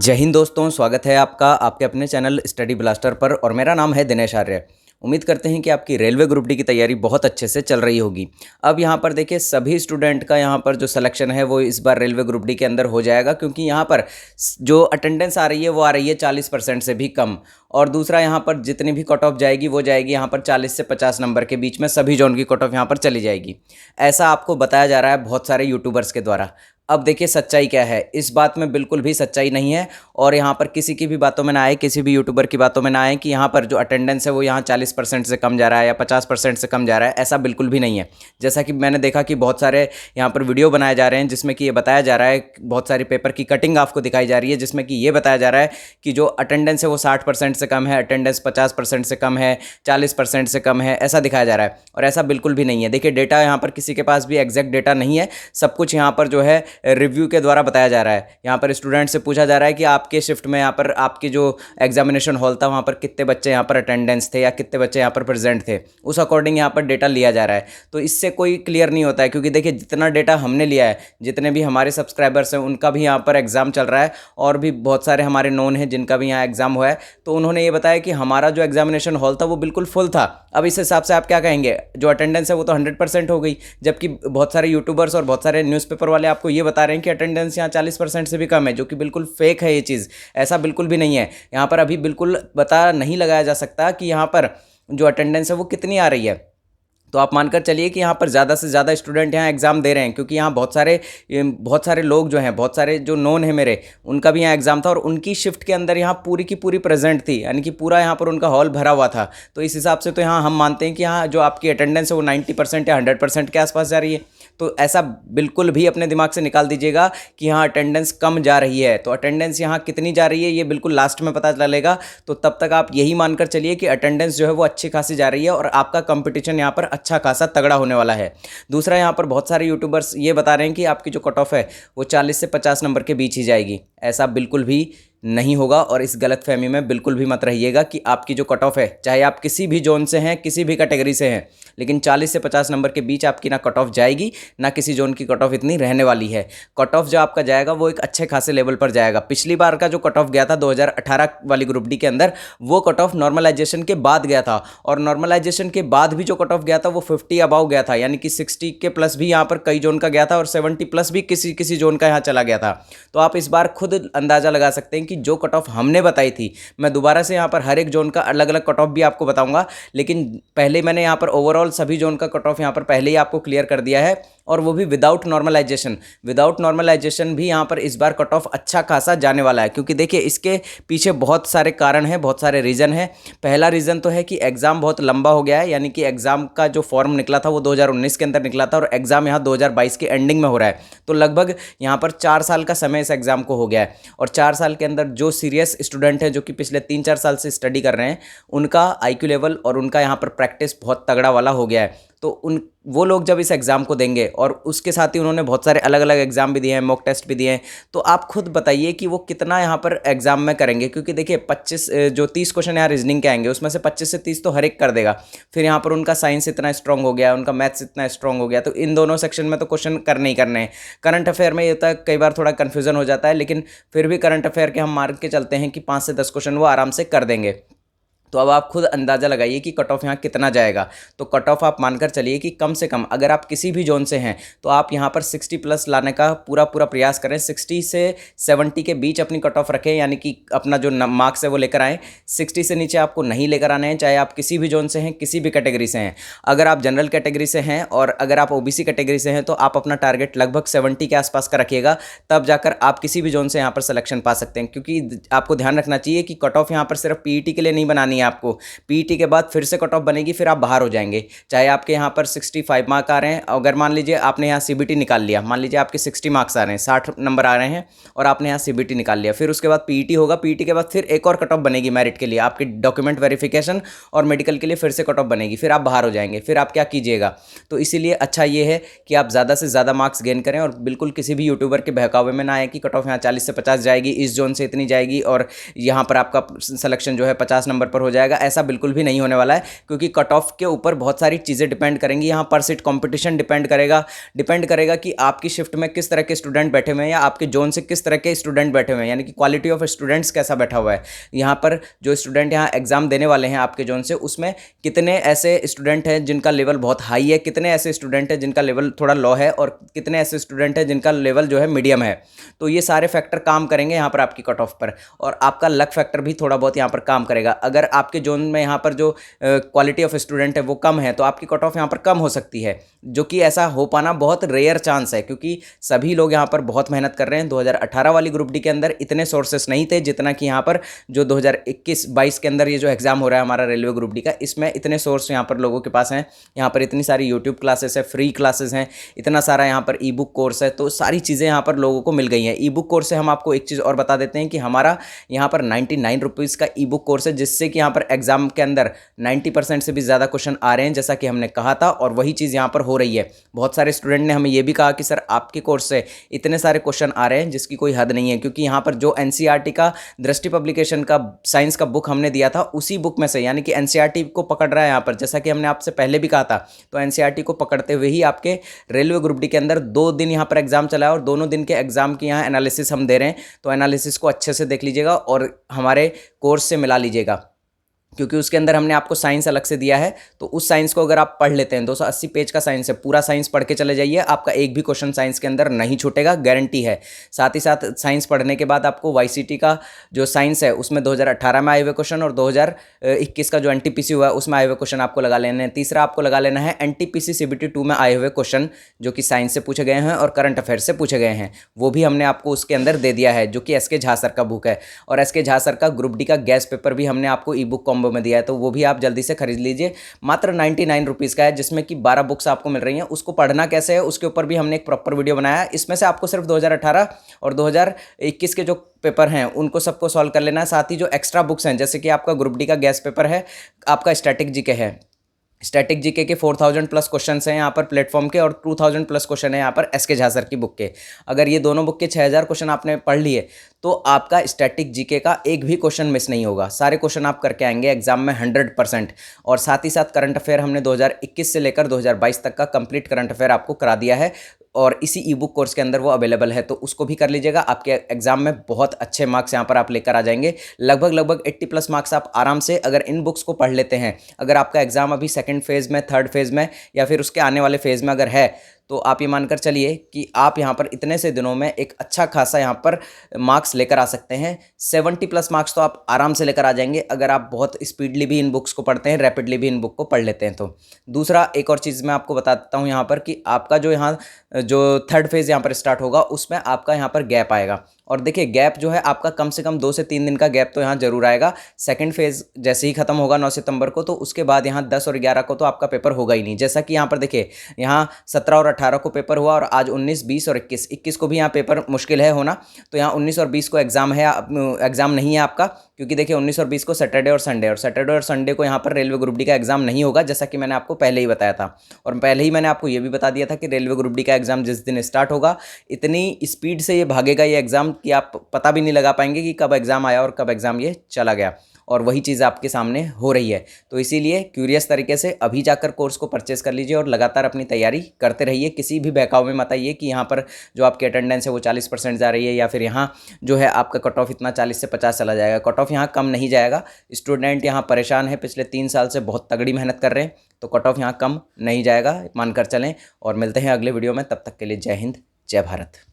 जय हिंद दोस्तों, स्वागत है आपका आपके अपने चैनल स्टडी ब्लास्टर पर। और मेरा नाम है दिनेश आर्य। उम्मीद करते हैं कि आपकी रेलवे ग्रुप डी की तैयारी बहुत अच्छे से चल रही होगी। अब यहाँ पर देखिए, सभी स्टूडेंट का यहाँ पर जो सिलेक्शन है वो इस बार रेलवे ग्रुप डी के अंदर हो जाएगा, क्योंकि यहाँ पर जो अटेंडेंस आ रही है वो आ रही है 40% से भी कम। और दूसरा, यहाँ पर जितनी भी कट ऑफ जाएगी वो जाएगी यहाँ पर 40 से 50 नंबर के बीच में, सभी जोन की कट ऑफ यहाँ पर चली जाएगी। ऐसा आपको बताया जा रहा है बहुत सारे यूट्यूबर्स के द्वारा। अब देखिए सच्चाई क्या है, इस बात में बिल्कुल भी सच्चाई नहीं है। और यहाँ पर किसी की भी बातों में ना आए, किसी भी यूट्यूबर की बातों में ना आए कि यहाँ पर जो अटेंडेंस है वो यहाँ 40% से कम जा रहा है या 50% से कम जा रहा है। ऐसा बिल्कुल भी नहीं है। जैसा कि मैंने देखा कि बहुत सारे यहाँ पर वीडियो बनाए जा रहे हैं जिसमें कि ये बताया जा रहा है, बहुत सारी पेपर की कटिंग आपको दिखाई जा रही है जिसमें कि ये बताया जा रहा है कि जो अटेंडेंस है वो 60% से कम है, अटेंडेंस 50% से कम है, 40% से कम है, ऐसा दिखाया जा रहा है। और ऐसा बिल्कुल भी नहीं है। देखिए, डेटा यहाँ पर किसी के पास भी एग्जैक्ट डेटा नहीं है। सब कुछ यहाँ पर जो है रिव्यू के द्वारा बताया जा रहा है। यहाँ पर स्टूडेंट से पूछा जा रहा है कि आपके शिफ्ट में यहाँ पर आपके जो एग्जामिनेशन हॉल था वहाँ पर कितने बच्चे यहाँ पर अटेंडेंस थे या कितने बच्चे यहाँ पर प्रेजेंट थे, उस अकॉर्डिंग यहाँ पर डेटा लिया जा रहा है। तो इससे कोई क्लियर नहीं होता है, क्योंकि देखिए जितना डेटा हमने लिया है, जितने भी हमारे सब्सक्राइबर्स हैं उनका भी यहाँ पर एग्जाम चल रहा है, और भी बहुत सारे हमारे नोन हैं जिनका भी यहाँ एग्जाम हुआ है। तो उन्होंने ये बताया कि हमारा जो एग्जामिनेशन हॉल था वो बिल्कुल फुल था। अब इस हिसाब से आप क्या कहेंगे, जो अटेंडेंस है वो तो 100% हो गई, जबकि बहुत सारे यूट्यूबर्स और बहुत सारे न्यूज़पेपर वाले आपको ये बता रहे हैं कि अटेंडेंस यहाँ 40% से भी कम है, जो कि बिल्कुल फेक है ये चीज़। ऐसा बिल्कुल भी नहीं है। यहाँ पर अभी बिल्कुल पता नहीं लगाया जा सकता कि यहाँ पर जो अटेंडेंस है वो कितनी आ रही है। तो आप मानकर चलिए कि यहाँ पर ज़्यादा से ज़्यादा स्टूडेंट यहाँ एग्ज़ाम दे रहे हैं, क्योंकि यहाँ बहुत सारे लोग जो हैं, बहुत सारे जो नोन है मेरे, उनका भी यहाँ एग्ज़ाम था और उनकी शिफ्ट के अंदर यहाँ पूरी की पूरी प्रेजेंट थी, यानी कि पूरा यहाँ पर उनका हॉल भरा हुआ था। तो इस हिसाब से तो यहाँ हम मानते हैं कि यहाँ जो आपकी अटेंडेंस है वो 90% या 100% के आसपास जा रही है। तो ऐसा बिल्कुल भी अपने दिमाग से निकाल दीजिएगा कि यहाँ अटेंडेंस कम जा रही है। तो अटेंडेंस यहाँ कितनी जा रही है ये बिल्कुल लास्ट में पता चलेगा। तो तब तक आप यही मानकर चलिए कि अटेंडेंस जो है वो अच्छी खासी जा रही है और आपका कंपटीशन यहाँ पर अच्छा खासा तगड़ा होने वाला है। दूसरा, यहाँ पर बहुत सारे यूट्यूबर्स ये बता रहे हैं कि आपकी जो कट ऑफ है वो 40 से 50 नंबर के बीच ही जाएगी। ऐसा बिल्कुल भी नहीं होगा, और इस गलतफहमी में बिल्कुल भी मत रहिएगा कि आपकी जो कट ऑफ है, चाहे आप किसी भी जोन से हैं, किसी भी कैटेगरी से हैं, लेकिन 40 से 50 नंबर के बीच आपकी ना कट ऑफ जाएगी, ना किसी जोन की कट ऑफ इतनी रहने वाली है। कट ऑफ जो आपका जाएगा वो एक अच्छे खासे लेवल पर जाएगा। पिछली बार का जो कट ऑफ गया था 2018 वाली ग्रुप डी के अंदर, वो कट ऑफ नॉर्मलाइजेशन के बाद गया था, और नॉर्मलाइजेशन के बाद भी जो कट ऑफ गया था वो 50 अबाव गया था, यानी कि 60 के प्लस भी यहाँ पर कई जोन का गया था और 70 प्लस भी किसी किसी जोन का यहाँ चला गया था। तो आप इस बार खुद अंदाज़ा लगा सकते हैं कि जो कट ऑफ हमने बताई थी, मैं दोबारा से यहाँ पर हर एक जोन का अलग अलग कट ऑफ भी आपको बताऊंगा, लेकिन पहले मैंने यहाँ पर ओवरऑल सभी जोन का कट ऑफ यहाँ पर पहले ही आपको क्लियर कर दिया है, और वो भी विदाउट नॉर्मलाइजेशन। विदाउट नॉर्मलाइजेशन भी यहाँ पर इस बार कट ऑफ अच्छा खासा जाने वाला है, क्योंकि देखिए इसके पीछे बहुत सारे कारण हैं, बहुत सारे रीज़न हैं। पहला रीज़न तो है कि एग्ज़ाम बहुत लंबा हो गया है, यानी कि एग्ज़ाम का जो फॉर्म निकला था वो 2019 के अंदर निकला था, और एग्ज़ाम यहाँ 2022 के एंडिंग में हो रहा है। तो लगभग यहाँ पर 4 साल का समय इस एग्ज़ाम को हो गया है, और 4 साल के अंदर जो सीरियस स्टूडेंट हैं, जो कि पिछले 3-4 साल से स्टडी कर रहे हैं, उनका IQ लेवल और उनका यहाँ पर प्रैक्टिस बहुत तगड़ा वाला हो गया है। तो वो लोग जब इस एग्ज़ाम को देंगे, और उसके साथ ही उन्होंने बहुत सारे अलग अलग एग्ज़ाम भी दिए हैं, मॉक टेस्ट भी दिए हैं, तो आप खुद बताइए कि वो कितना यहाँ पर एग्ज़ाम में करेंगे। क्योंकि देखिए 30 क्वेश्चन यहाँ रीजनिंग के आएंगे, उसमें से 25 से 30 तो हर एक कर देगा। फिर यहाँ पर उनका साइंस इतना स्ट्रॉन्ग हो गया, उनका मैथ्स इतना स्ट्रॉन्ग हो गया, तो इन दोनों सेक्शन में तो क्वेश्चन करने ही करने हैं। करंट अफेयर में ये होता है कई बार थोड़ा कन्फ्यूजन हो जाता है, लेकिन फिर भी करंट अफेयर के हम मार्क के चलते हैं कि 5 से 10 क्वेश्चन वो आराम से कर देंगे। तो अब आप खुद अंदाज़ा लगाइए कि कट ऑफ यहाँ कितना जाएगा। तो कट ऑफ आप मानकर चलिए कि कम से कम अगर आप किसी भी जोन से हैं तो आप यहाँ पर 60 प्लस लाने का पूरा प्रयास करें। 60 से 70 के बीच अपनी कट ऑफ रखें, यानी कि अपना जो मार्क्स है वो लेकर आएँ। 60 से नीचे आपको नहीं लेकर आने हैं, चाहे आप किसी भी जोन से हैं, किसी भी कैटेगरी से हैं। अगर आप जनरल कैटेगरी से हैं और अगर आप OBC कैटेगरी से हैं तो आप अपना टारगेट लगभग 70 के आसपास का रखिएगा, तब जाकर आप किसी भी जोन से यहाँ पर सिलेक्शन पा सकते हैं। क्योंकि आपको ध्यान रखना चाहिए कि कट ऑफ यहाँ पर सिर्फ PET के लिए नहीं बनानी है आपको। PET के बाद फिर से कट ऑफ बनेगी, फिर आप बाहर हो जाएंगे। चाहे आपके यहाँ पर 65 मार्क आ रहे हैं, अगर मान लीजिए आपने यहाँ CBT निकाल लिया, मान लीजिए आपके 60 मार्क्स आ रहे हैं, 60 नंबर आ रहे हैं, और आपने यहाँ CBT निकाल लिया, फिर उसके बाद PET होगा। PET के बाद फिर एक और कट ऑफ बनेगी मेरिट के लिए, आपकी डॉक्यूमेंट वेरिफिकेशन और मेडिकल के लिए फिर से कट ऑफ बनेगी, फिर आप बाहर हो जाएंगे। फिर आप क्या कीजिएगा? तो इसीलिए अच्छा ये है कि आप ज़्यादा से ज़्यादा मार्क्स गेन करें, और बिल्कुल किसी भी यूट्यूबर के बहकावे में ना आए कि कट ऑफ यहाँ 40 से 50 जाएगी, इस जोन से इतनी जाएगी और यहाँ पर आपका सिलेक्शन जो है 50 नंबर पर हो जाएगा, ऐसा बिल्कुल भी नहीं होने वाला है, क्योंकि कट ऑफ के ऊपर बहुत सारी चीज़ें डिपेंड करेंगी। यहाँ पर सीट कॉम्पिटिशन डिपेंड करेगा कि आपकी शिफ्ट में किस तरह के स्टूडेंट बैठे हुए हैं या आपके जोन से किस तरह के स्टूडेंट बैठे हुए हैं, यानी कि क्वालिटी ऑफ स्टूडेंट्स कैसा बैठा हुआ है। यहाँ पर जो स्टूडेंट यहाँ एग्जाम देने वाले हैं आपके जोन से, उसमें कितने ऐसे स्टूडेंट हैं जिनका लेवल बहुत हाई है, कितने ऐसे स्टूडेंट हैं जिनका लेवल थोड़ा लो है, और कितने ऐसे स्टूडेंट हैं जिनका लेवल जो है मीडियम है। तो ये सारे फैक्टर काम करेंगे यहाँ पर आपकी कट ऑफ पर, और आपका लक फैक्टर भी थोड़ा बहुत यहाँ पर काम करेगा। अगर आपके जोन में यहाँ पर जो क्वालिटी ऑफ स्टूडेंट है वो कम है, तो आपकी कट ऑफ यहाँ पर कम हो सकती है, जो कि ऐसा हो पाना बहुत रेयर चांस है, क्योंकि सभी लोग यहाँ पर बहुत मेहनत कर रहे हैं। 2018 वाली ग्रुप डी के अंदर इतने सोर्सेस नहीं थे जितना कि यहाँ पर जो 2021-22 के अंदर ये जो एग्जाम हो रहा है हमारा रेलवे ग्रुप डी का, इसमें इतने सोर्स यहाँ पर लोगों के पास हैं। यहाँ पर इतनी सारी यूट्यूब क्लासेस है, फ्री क्लासेस हैं, इतना सारा यहाँ पर ई बुक कोर्स है, तो सारी चीज़ें यहाँ पर लोगों को मिल गई हैं। ई बुक कोर्स से हम आपको एक चीज़ और बता देते हैं कि हमारा यहाँ पर 99 रुपीज़ का ई बुक कोर्स है, जिससे कि यहाँ पर एग्जाम के अंदर 90% से भी ज़्यादा क्वेश्चन आ रहे हैं, जैसा कि हमने कहा था, और वही चीज़ यहाँ पर हो रही है। बहुत सारे स्टूडेंट ने हमें ये भी कहा कि सर आपके कोर्स से इतने सारे क्वेश्चन आ रहे हैं जिसकी कोई हद नहीं है, क्योंकि यहाँ पर जो एनसीईआरटी का दृष्टि पब्लिकेशन का साइंस का बुक हमने दिया था, उसी बुक में से, यानी कि एनसीईआरटी को पकड़ रहा है यहाँ पर, जैसा कि हमने आपसे पहले भी कहा था। तो एनसीईआरटी को पकड़ते हुए ही आपके रेलवे ग्रुप डी के अंदर 2 दिन यहाँ पर एग्जाम चला है, और दोनों दिन के एग्जाम की यहाँ एनालिसिस हम दे रहे हैं। तो एनालिसिस को अच्छे से देख लीजिएगा और हमारे कोर्स से मिला लीजिएगा, क्योंकि उसके अंदर हमने आपको साइंस अलग से दिया है। तो उस साइंस को अगर आप पढ़ लेते हैं, 280 पेज का साइंस है, पूरा साइंस पढ़ के चले जाइए, आपका एक भी क्वेश्चन साइंस के अंदर नहीं छूटेगा, गारंटी है। साथ ही साथ साइंस पढ़ने के बाद आपको वाईसीटी का जो साइंस है उसमें 2018 में आए हुए क्वेश्चन और 2021 का जो एनटीपीसी हुआ है उसमें आए हुए क्वेश्चन आपको लगा लेने हैं। तीसरा आपको लगा लेना है एनटीपीसी सीबीटी 2 में आए हुए क्वेश्चन, जो कि साइंस से पूछे गए हैं और करंट अफेयर से पूछे गए हैं, वो भी हमने आपको उसके अंदर दे दिया है, जो कि एसके झा सर का बुक है। और एसके झा सर का ग्रुप डी का गैस पेपर भी हमने आपको ई बुक कॉम्बो में दिया है, तो वो भी आप जल्दी से खरीद लीजिए। मात्र 99 रुपीज़ का है, जिसमें कि 12 बुक्स आपको मिल रही हैं। उसको पढ़ना कैसे है उसके ऊपर भी हमने एक प्रॉपर वीडियो बनाया है। इसमें से आपको सिर्फ 2018 और 2021 के जो पेपर हैं उनको सबको सॉल्व कर लेना है। साथ ही जो एक्स्ट्रा बुक्स हैं, जैसे कि आपका ग्रुप डी का गैस पेपर है, आपका स्टैटिक जीके है, स्टैटिक जीके के 4000 प्लस क्वेश्चन हैं यहाँ पर प्लेटफॉर्म के, और 2000 प्लस क्वेश्चन है यहाँ पर एसके झा सर की बुक के। अगर ये दोनों बुक के 6000 क्वेश्चन आपने पढ़ लिए तो आपका स्टैटिक जीके का एक भी क्वेश्चन मिस नहीं होगा, सारे क्वेश्चन आप करके आएंगे एग्जाम में 100%। और साथ ही साथ करंट अफेयर हमने 2021 से लेकर 2022 तक का कंप्लीट करंट अफेयर आपको करा दिया है, और इसी ई बुक कोर्स के अंदर वो अवेलेबल है, तो उसको भी कर लीजिएगा। आपके एग्जाम में बहुत अच्छे मार्क्स यहाँ पर आप लेकर आ जाएंगे, लगभग 80 प्लस मार्क्स आप आराम से अगर इन बुक्स को पढ़ लेते हैं। अगर आपका एग्जाम अभी सेकंड फेज़ में, थर्ड फेज़ में, या फिर उसके आने वाले फेज़ में अगर है, तो आप ये मानकर चलिए कि आप यहाँ पर इतने से दिनों में एक अच्छा खासा यहाँ पर मार्क्स लेकर आ सकते हैं। 70 प्लस मार्क्स तो आप आराम से लेकर आ जाएंगे अगर आप बहुत स्पीडली भी इन बुक्स को पढ़ते हैं, रैपिडली भी इन बुक को पढ़ लेते हैं। तो दूसरा एक और चीज़ मैं आपको बता देता हूँ यहाँ पर कि आपका जो थर्ड फेज़ यहाँ पर स्टार्ट होगा उसमें आपका यहाँ पर गैप आएगा। और देखिए गैप जो है आपका कम से कम 2 से 3 दिन का गैप तो यहाँ जरूर आएगा। सेकंड फेज़ जैसे ही खत्म होगा 9 सितंबर को, तो उसके बाद यहाँ 10 और 11 को तो आपका पेपर होगा ही नहीं। जैसा कि यहाँ पर देखिए, यहाँ 17 और 18 को पेपर हुआ, और आज 19, 20 और 21 को भी यहाँ पेपर मुश्किल है होना। तो यहाँ 19 और 20 को एग्जाम है, एग्जाम नहीं है आपका, क्योंकि देखिए 19 और 20 को सैटरडे और संडे को यहाँ पर रेलवे ग्रुप डी का एग्जाम नहीं होगा, जैसा कि मैंने आपको पहले ही बताया था। और पहले ही मैंने आपको ये भी बता दिया था कि रेलवे ग्रुप डी का एग्जाम जिस दिन स्टार्ट होगा, इतनी स्पीड से ये भागेगा ये एग्जाम कि आप पता भी नहीं लगा पाएंगे कि कब एग्जाम आया और कब एग्जाम ये चला गया। और वही चीज़ आपके सामने हो रही है। तो इसीलिए क्यूरियस तरीके से अभी जाकर कोर्स को परचेस कर लीजिए और लगातार अपनी तैयारी करते रहिए। किसी भी बहकाव में मत आइए कि यहाँ पर जो आपकी अटेंडेंस है वो 40% जा रही है, या फिर यहाँ जो है आपका कट ऑफ इतना 40 से 50 चला जाएगा। कट ऑफ यहाँ कम नहीं जाएगा। स्टूडेंट यहाँ परेशान है, पिछले 3 साल से बहुत तगड़ी मेहनत कर रहे हैं, तो कट ऑफ यहाँ कम नहीं जाएगा, मानकर चलें। और मिलते हैं अगले वीडियो में, तब तक के लिए जय हिंद, जय भारत।